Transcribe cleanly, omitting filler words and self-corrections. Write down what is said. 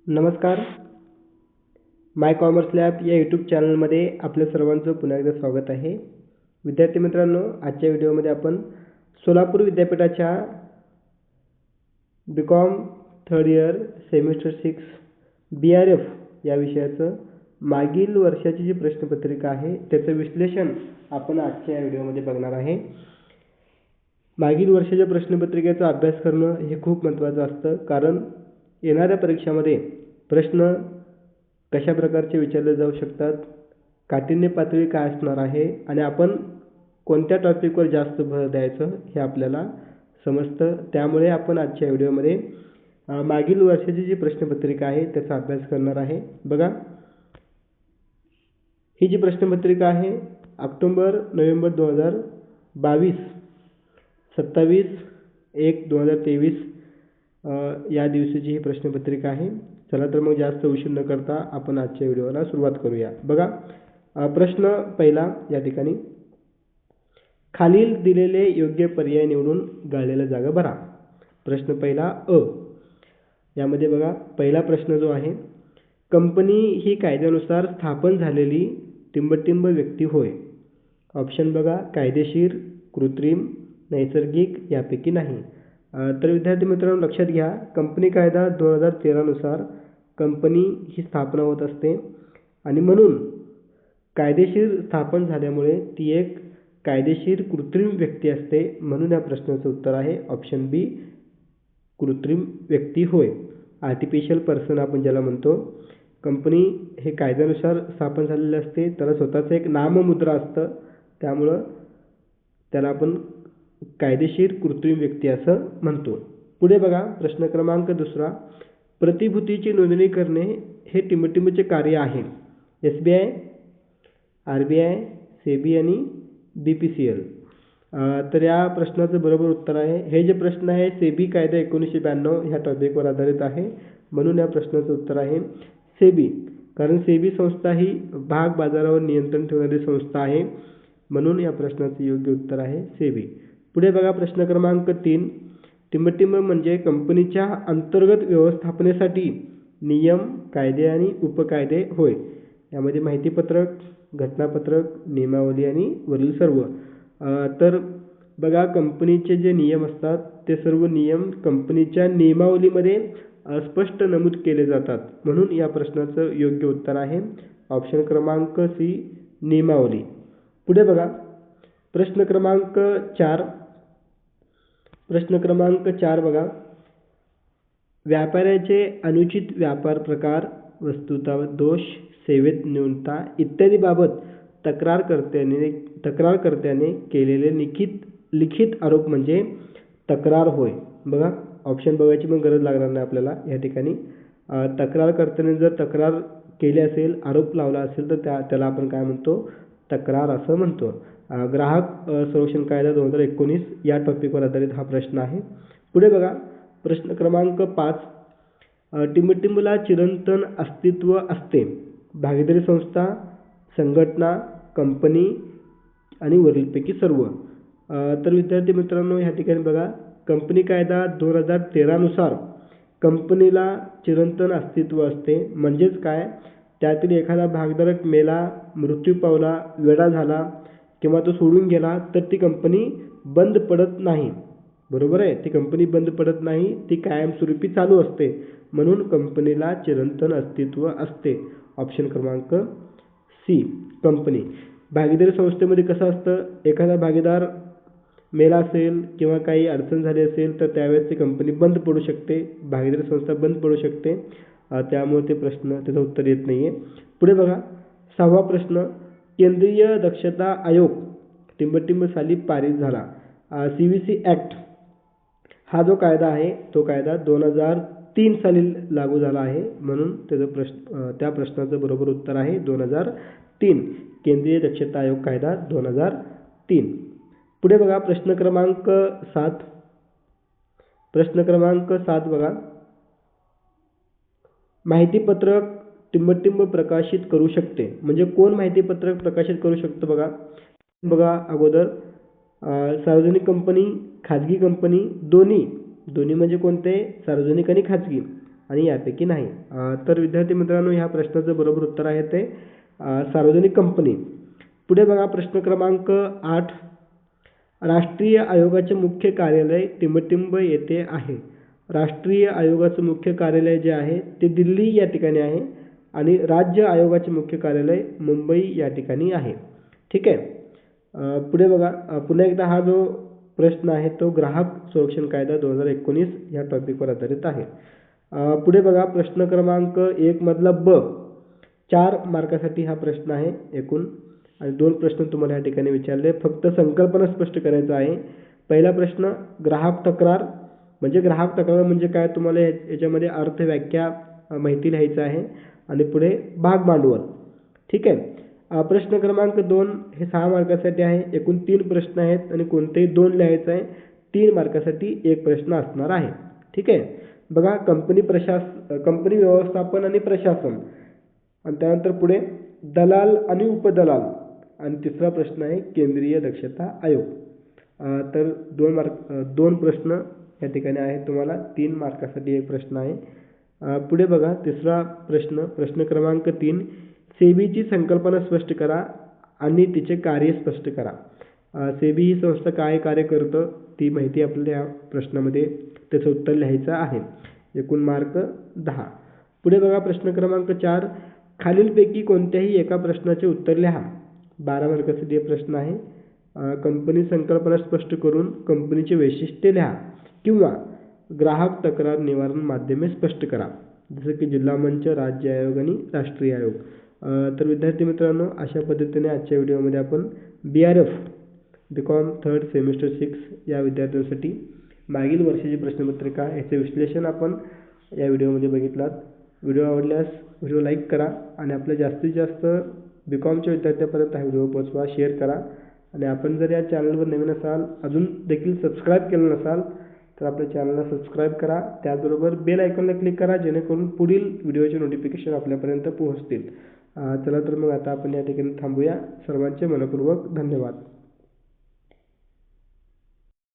नमस्कार. माय commerce lab या YouTube चॅनलमध्ये आपल्या सर्वांचं पुन्हा एकदा स्वागत आहे. विद्यार्थी मित्रांनो, आजच्या व्हिडिओमध्ये आपण सोलापूर विद्यापीठाच्या BCom third year semester 6 BRF या विषयाचं मागील वर्षाची जी प्रश्नपत्रिका आहे त्याचं विश्लेषण आपण आजच्या या व्हिडिओमध्ये बघणार आहे. मागील वर्षाच्या प्रश्नपत्रिकेचा अभ्यास करणं हे खूप महत्त्वाचं असतं, कारण येणाऱ्या परीक्षामध्ये प्रश्न कशा प्रकारचे विचारले जाऊ शकतात, काठिण्य पातळी काय असणार आहे आणि आपण कोणत्या टॉपिकवर जास्त भर द्यायचं हे आपल्याला समजतं. त्यामुळे आपण आजच्या व्हिडिओमध्ये मागील वर्षाची जी प्रश्नपत्रिका आहे त्याचा अभ्यास करणार आहे. बघा, ही जी प्रश्नपत्रिका आहे ऑक्टोबर-नोव्हेंबर 2022, 27/1/2023 या दिवशीची ही प्रश्नपत्रिका आहे. चला तर मग जास्त उशीर न करता आपण आजच्या व्हिडिओला सुरुवात करूया. बघा, प्रश्न पहिला या ठिकाणी, खालील दिलेले योग्य पर्याय निवडून गाळलेल्या जागा भरा. प्रश्न पहिला अ. यामध्ये बघा, पहिला प्रश्न जो आहे, कंपनी ही कायद्यानुसार स्थापन झालेली टिंबटिंब व्यक्ती होय. ऑप्शन बघा, कायदेशीर, कृत्रिम, नैसर्गिक यापैकी नाही. तर विद्यार्थी मित्रांनो लक्षात घ्या, कंपनी कायदा 2013 नुसार कंपनी ही स्थापना होत असते आणि म्हणून कायदेशीर स्थापन झाल्यामुळे ती एक कायदेशीर कृत्रिम व्यक्ती असते. म्हणून या प्रश्नाचं उत्तर आहे ऑप्शन बी, कृत्रिम व्यक्ती होय. आर्टिफिशियल पर्सन आपण ज्याला म्हणतो. कंपनी हे कायद्यानुसार स्थापन झालेले असते, त्याला स्वतःचं एक नाममुद्रा असतं, त्यामुळं त्याला आपण कायदेशीर कृत्रिम व्यक्ती असं म्हणतो. पुढे बघा, प्रश्न क्रमांक दुसरा, प्रतिभूतीची नोंदणी करणे हे टिंबटिंबचे कार्य आहे. SBI, RBI, SEBI आणि BPCL. तर या प्रश्नाचं बरोबर उत्तर आहे, हे जे प्रश्न आहे SEBI कायदा 1992 ह्या टॉपिकवर आधारित आहे. म्हणून या प्रश्नाचं उत्तर आहे SEBI, कारण SEBI संस्था ही भाग बाजारावर नियंत्रण ठेवणारी संस्था आहे. म्हणून या प्रश्नाचं योग्य उत्तर आहे SEBI. पुढे बघा, प्रश्न क्रमांक 3, टिंबटिंब म्हणजे कंपनीच्या अंतर्गत व्यवस्थापनेसाठी नियम, कायदे आणि उपकायदे होय. यामध्ये माहितीपत्रक, घटनापत्रक, नियमावली आणि वरील सर्व. तर बघा, कंपनीचे जे नियम असतात ते सर्व नियम कंपनीच्या नियमावलीमध्ये स्पष्ट नमूद केले जातात. म्हणून या प्रश्नाचं योग्य उत्तर आहे ऑप्शन क्रमांक सी, नियमावली. पुढे बघा, प्रश्न क्रमांक 4. प्रश्न क्रमांक 4 बघा, व्यापाऱ्याचे अनुचित व्यापार प्रकार, वस्तुता दोष, सेवेत न्यूनता इत्यादी बाबत तक्रारकर्त्याने केलेले लिखित आरोप म्हणजे तक्रार होय. बघा, ऑप्शन बघायची पण गरज लागणार नाही आपल्याला या ठिकाणी. तक्रारकर्त्याने जर तक्रार केली असेल, आरोप लावला असेल तर त्याला आपण काय म्हणतो, तक्रार असं म्हणतो. ग्राहक संरक्षण कायदा 2019 या टॉपिकवर आधारित हा प्रश्न आहे. पुढे बघा, प्रश्न क्रमांक 5, टिंबटिंबला चिरंतन अस्तित्व असते. भागीदारी संस्था, संघटना, कंपनी आणि वरीलपैकी सर्व. तर विद्यार्थी मित्रांनो ह्या ठिकाणी बघा, कंपनी कायदा 2013 नुसार कंपनीला चिरंतन अस्तित्व असते. म्हणजेच काय, त्यातील एखादा भागधारक मेला, मृत्यू पावला, वेडा झाला किंवा तो सोडून गेला तर ती कंपनी बंद पडत नाही. बरोबर आहे, ती कंपनी बंद पडत नाही, ती कायमस्वरूपी चालू असते. म्हणून कंपनीला चिरंतन अस्तित्व असते. ऑप्शन क्रमांक सी, कंपनी. भागीदारी संस्थेमध्ये कसं असतं, एखादा भागीदार मेला असेल किंवा काही अडचण झाली असेल तर त्यावेळेस ती कंपनी बंद पडू शकते, भागीदारी संस्था बंद पडू शकते. त्यामुळे ते प्रश्न त्याचं उत्तर येत नाही आहे. पुढे बघा, 6वा प्रश्न, केंद्रीय दक्षता आयोग टिंबटिंब साली पारित झाला. CVC ॲक्ट हा जो कायदा आहे तो कायदा 2003 साली लागू झाला आहे. म्हणून त्या प्रश्नाचं बरोबर उत्तर आहे 2003, केंद्रीय दक्षता आयोग कायदा 2003. पुढे बघा, प्रश्न क्रमांक 7. प्रश्न क्रमांक 7 बघा, माहितीपत्रक टिंबटिंब प्रकाशित करू शकते. म्हणजे कोण माहितीपत्रक प्रकाशित करू शकतो बघा अगोदर, सार्वजनिक कंपनी, खाजगी कंपनी, दोन्ही म्हणजे कोणते, सार्वजनिक आणि खाजगी. आणि यापैकी नाही. तर विद्यार्थी मित्रांनो, ह्या प्रश्नाचं बरोबर उत्तर आहे ते सार्वजनिक कंपनी. पुढे बघा प्रश्न क्रमांक 8. राष्ट्रीय आयोगाचे मुख्य कार्यालय टिंबटिंब येथे आहे. राष्ट्रीय आयोगाचं मुख्य कार्यालय जे आहे ते दिल्ली या ठिकाणी आहे आणि राज्य आयोगाचे मुख्य कार्यालय मुंबई या ठिकाणी आहे. ठीक आहे. पुढे बघा पुन्हा एकदा हा जो प्रश्न आहे तो ग्राहक संरक्षण कायदा 2019 या टॉपिकवर आधारित आहे. पुढे बघा प्रश्न क्रमांक 1 मधला ब. 4 मार्कासाठी हा प्रश्न आहे एकूण आणि 2 प्रश्न तुम्हाला या ठिकाणी विचारले. फक्त संकल्पना स्पष्ट करायचं आहे. पहिला प्रश्न ग्राहक तक्रार म्हणजे काय तुम्हाला याच्यामध्ये अर्थ व्याख्या माहिती लिहायचं आहे आणि पुढे भाग भांडवल. ठीक आहे. प्रश्न क्रमांक 2 हे 6 मार्कासाठी आहे. एकूण 3 प्रश्न आहेत आणि कोणतेही 2 लिहायचं आहे. 3 मार्कासाठी 1 प्रश्न असणार आहे. ठीक आहे. बघा कंपनी व्यवस्थापन आणि प्रशासन आणि त्यानंतर पुढे दलाल आणि उपदलाल आणि तिसरा प्रश्न आहे केंद्रीय दक्षता आयोग. तर 2 प्रश्न या ठिकाणी आहेत तुम्हाला. 3 मार्कासाठी 1 प्रश्न आहे. पुढे बघा तिसरा प्रश्न क्रमांक 3. सेबीची संकल्पना स्पष्ट करा आणि तिचे कार्य स्पष्ट करा. सेबी ही संस्था काय कार्य करतं ती माहिती आपल्याला या प्रश्नामध्ये त्याचं उत्तर लिहायचं आहे. एकूण मार्क 10. पुढे बघा प्रश्न क्रमांक 4. खालीलपैकी कोणत्याही एका प्रश्नाचे उत्तर लिहा. 12 मार्कासाठी प्रश्न आहे. कंपनी संकल्पना स्पष्ट करून कंपनीचे वैशिष्ट्ये लिहा किंवा ग्राहक तक्रार निवारण माध्यमे स्पष्ट करा, जसं की जिल्हा मंच, राज्य आयोग आणि राष्ट्रीय आयोग. तर विद्यार्थी मित्रांनो, अशा पद्धतीने आजच्या व्हिडिओमध्ये आपण BRF BCom 3rd सेमिस्टर 6 या विद्यार्थ्यांसाठी मागील वर्षाची प्रश्नपत्रिका याचे विश्लेषण आपण या व्हिडिओमध्ये बघितलात. व्हिडिओ आवडल्यास व्हिडिओ लाईक करा आणि आपल्या जास्तीत जास्त BComच्या विद्यार्थ्यांपर्यंत हा व्हिडिओ पोहोचवा, शेअर करा. आणि आपण जर या चॅनलवर नवीन असाल, अजून देखील सबस्क्राईब केलं नसाल तर आपल्या चॅनलला सबस्क्राईब करा. त्याचबरोबर बेल आयकॉनला क्लिक करा जेणेकरून पुढील व्हिडिओचे नोटिफिकेशन आपल्यापर्यंत पोहोचतील. चला तर मग आता आपण या ठिकाणी थांबूया. सर्वांचे मनपूर्वक धन्यवाद.